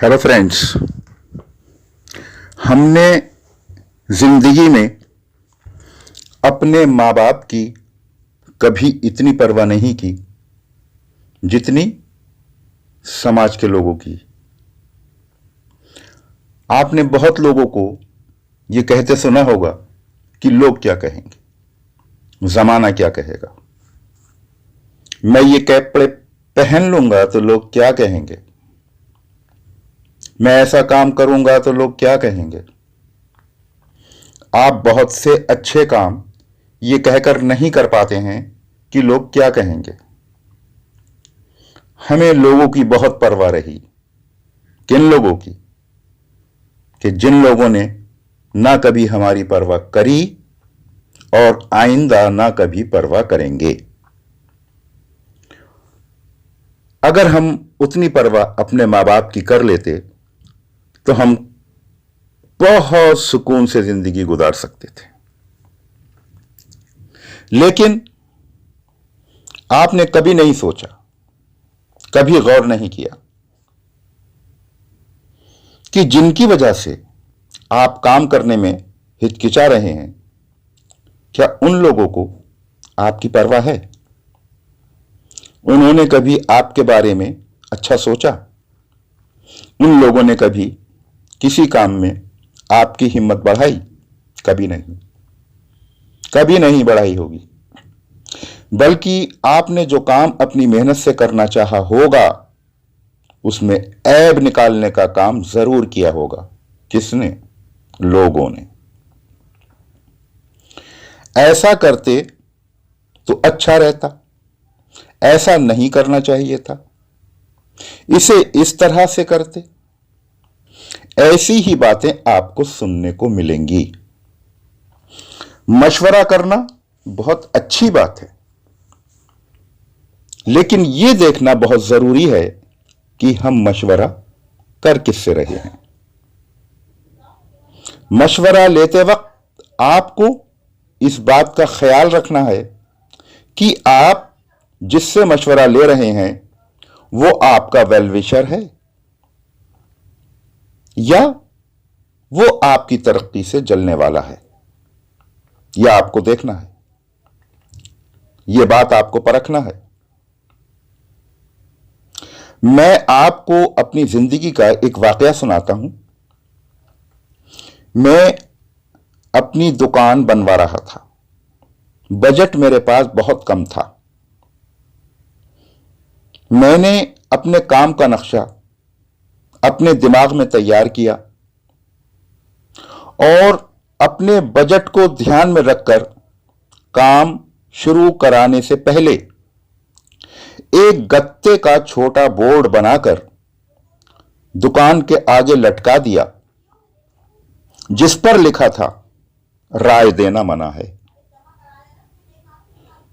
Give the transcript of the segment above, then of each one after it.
Hello friends. हमने जिंदगी में अपने माँ बाप की कभी इतनी परवाह नहीं की जितनी समाज के लोगों की। आपने बहुत लोगों को ये कहते सुना होगा कि लोग क्या कहेंगे, जमाना क्या कहेगा, मैं ये कपड़े पहन लूंगा तो लोग क्या कहेंगे, मैं ऐसा काम करूंगा तो लोग क्या कहेंगे। आप बहुत से अच्छे काम ये कहकर नहीं कर पाते हैं कि लोग क्या कहेंगे। हमें लोगों की बहुत परवाह रही। किन लोगों की? कि जिन लोगों ने ना कभी हमारी परवाह करी और आइंदा ना कभी परवाह करेंगे। अगर हम उतनी परवाह अपने मां बाप की कर लेते तो हम बहुत सुकून से जिंदगी गुजार सकते थे। लेकिन आपने कभी नहीं सोचा, कभी गौर नहीं किया कि जिनकी वजह से आप काम करने में हिचकिचा रहे हैं, क्या उन लोगों को आपकी परवाह है? उन्होंने कभी आपके बारे में अच्छा सोचा? उन लोगों ने कभी किसी काम में आपकी हिम्मत बढ़ाई? कभी नहीं, कभी नहीं बढ़ाई होगी। बल्कि आपने जो काम अपनी मेहनत से करना चाहा होगा उसमें ऐब निकालने का काम जरूर किया होगा। किसने? लोगों ने। ऐसा करते तो अच्छा रहता, ऐसा नहीं करना चाहिए था, इसे इस तरह से करते। ऐसी ही बातें आपको सुनने को मिलेंगी। मशवरा करना बहुत अच्छी बात है, लेकिन यह देखना बहुत जरूरी है कि हम मशवरा कर किससे रहे हैं। मशवरा लेते वक्त आपको इस बात का ख्याल रखना है कि आप जिससे मशवरा ले रहे हैं वो आपका वेल विशर है या वो आपकी तरक्की से जलने वाला है। यह आपको देखना है, यह बात आपको परखना है। मैं आपको अपनी जिंदगी का एक वाकया सुनाता हूं। मैं अपनी दुकान बनवा रहा था। बजट मेरे पास बहुत कम था। मैंने अपने काम का नक्शा अपने दिमाग में तैयार किया और अपने बजट को ध्यान में रखकर काम शुरू कराने से पहले एक गत्ते का छोटा बोर्ड बनाकर दुकान के आगे लटका दिया, जिस पर लिखा था राय देना मना है।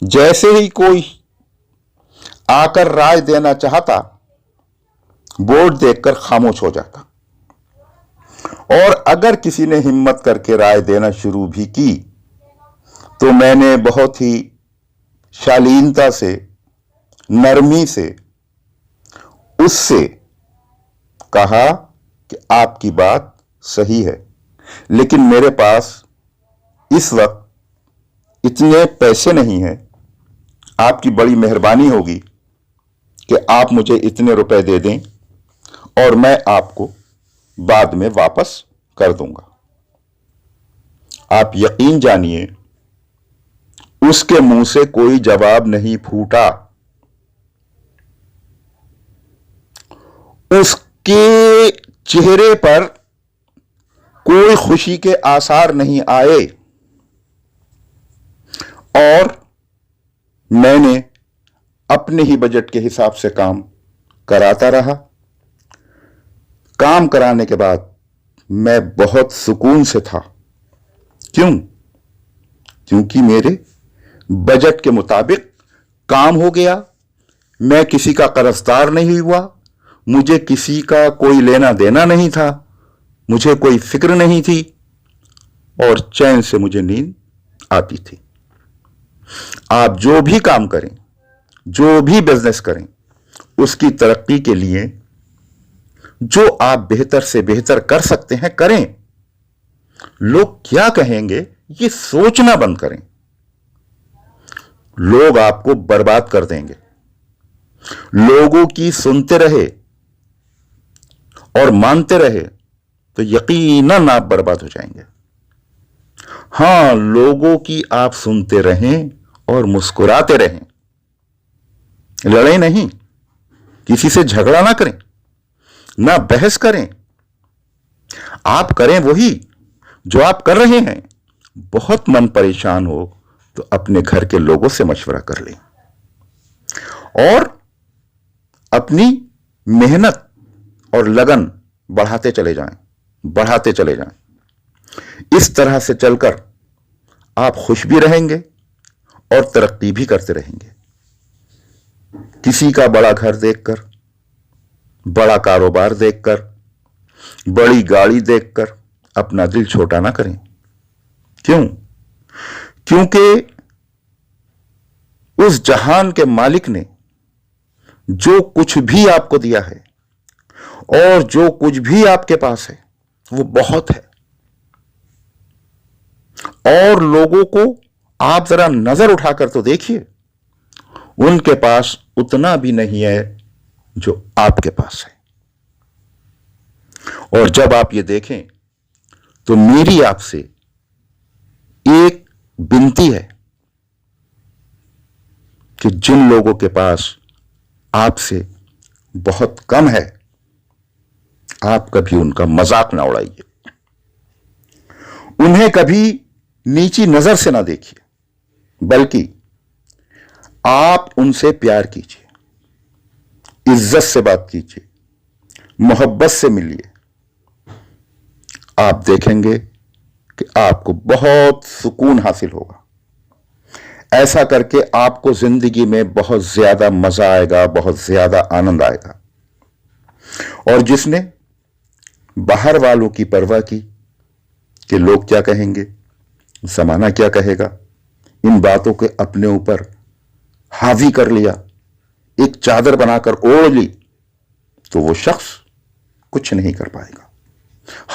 जैसे ही कोई आकर राय देना चाहता, बोर्ड देखकर खामोश हो जाता। और अगर किसी ने हिम्मत करके राय देना शुरू भी की तो मैंने बहुत ही शालीनता से, नरमी से उससे कहा कि आपकी बात सही है, लेकिन मेरे पास इस वक्त इतने पैसे नहीं हैं। आपकी बड़ी मेहरबानी होगी कि आप मुझे इतने रुपए दे दें और मैं आपको बाद में वापस कर दूंगा। आप यकीन जानिए उसके मुंह से कोई जवाब नहीं फूटा। उसके चेहरे पर कोई खुशी के आसार नहीं आए और मैंने अपने ही बजट के हिसाब से काम कराता रहा। काम कराने के बाद मैं बहुत सुकून से था। क्यों? क्योंकि मेरे बजट के मुताबिक काम हो गया। मैं किसी का कर्जदार नहीं हुआ, मुझे किसी का कोई लेना देना नहीं था, मुझे कोई फिक्र नहीं थी और चैन से मुझे नींद आती थी। आप जो भी काम करें, जो भी बिजनेस करें, उसकी तरक्की के लिए जो आप बेहतर से बेहतर कर सकते हैं करें। लोग क्या कहेंगे ये सोचना बंद करें। लोग आपको बर्बाद कर देंगे। लोगों की सुनते रहे और मानते रहे तो यकीनन आप बर्बाद हो जाएंगे। हां, लोगों की आप सुनते रहें और मुस्कुराते रहें। लड़े नहीं, किसी से झगड़ा ना करें, ना बहस करें। आप करें वही जो आप कर रहे हैं। बहुत मन परेशान हो तो अपने घर के लोगों से मशवरा कर लें और अपनी मेहनत और लगन बढ़ाते चले जाएं, बढ़ाते चले जाएं। इस तरह से चलकर आप खुश भी रहेंगे और तरक्की भी करते रहेंगे। किसी का बड़ा घर देखकर, बड़ा कारोबार देखकर, बड़ी गाड़ी देखकर अपना दिल छोटा ना करें। क्यों? क्योंकि उस जहान के मालिक ने जो कुछ भी आपको दिया है और जो कुछ भी आपके पास है वो बहुत है। और लोगों को आप जरा नजर उठाकर तो देखिए, उनके पास उतना भी नहीं है जो आपके पास है। और जब आप ये देखें तो मेरी आपसे एक विनती है कि जिन लोगों के पास आपसे बहुत कम है, आप कभी उनका मजाक ना उड़ाइए। उन्हें कभी नीची नजर से ना देखिए, बल्कि आप उनसे प्यार कीजिए, इज्जत से बात कीजिए, मोहब्बत से मिलिए। आप देखेंगे कि आपको बहुत सुकून हासिल होगा। ऐसा करके आपको जिंदगी में बहुत ज्यादा मजा आएगा, बहुत ज्यादा आनंद आएगा। और जिसने बाहर वालों की परवाह की कि लोग क्या कहेंगे, जमाना क्या कहेगा, इन बातों के अपने ऊपर हावी कर लिया, एक चादर बनाकर ओढ़ ली, तो वो शख्स कुछ नहीं कर पाएगा,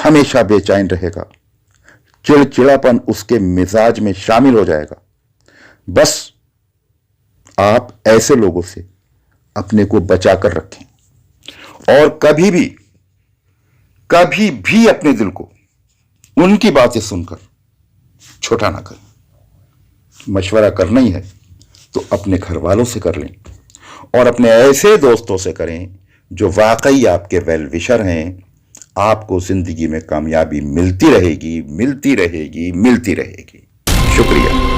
हमेशा बेचैन रहेगा, चिड़चिड़ापन उसके मिजाज में शामिल हो जाएगा। बस आप ऐसे लोगों से अपने को बचाकर रखें और कभी भी अपने दिल को उनकी बातें सुनकर छोटा ना करें। मशवरा करना ही है तो अपने घर वालों से कर लें और अपने ऐसे दोस्तों से करें जो वाकई आपके वेल विशर हैं। आपको जिंदगी में कामयाबी मिलती रहेगी, मिलती रहेगी, मिलती रहेगी। शुक्रिया।